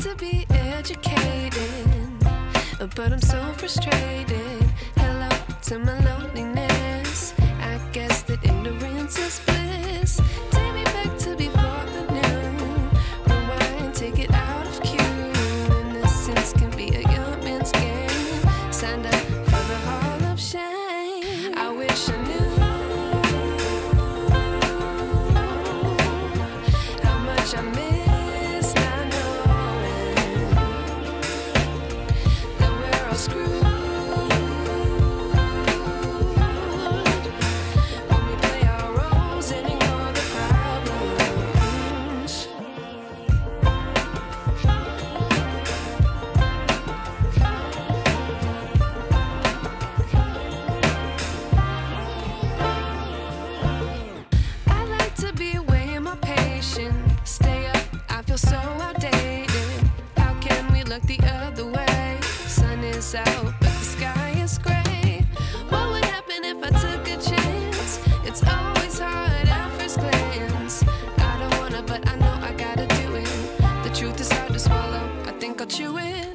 to be educated, but I'm so frustrated. Hello to my loneliness. I guess that ignorance is bliss. Take me back to before I knew. Rewind, take it out of cue. Innocence can be a young man's game. Signed up for the hall of shame. I wish I knew how much I miss not knowing that we're all screwed. When we play our roles and ignore the problems. I like to be away in my patience. Stay up, I feel so outdated. How can we look the other way? Sun is out, but the sky is gray. What would happen if I took a chance? It's always hard at first glance. I don't wanna, but I know I gotta do it. The truth is hard to swallow, I think I'll chew it.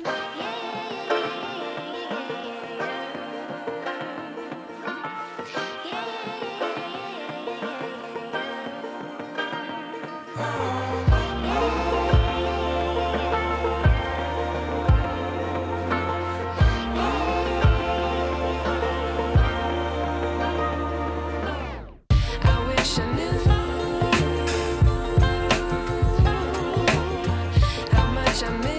I wish I knew how much I miss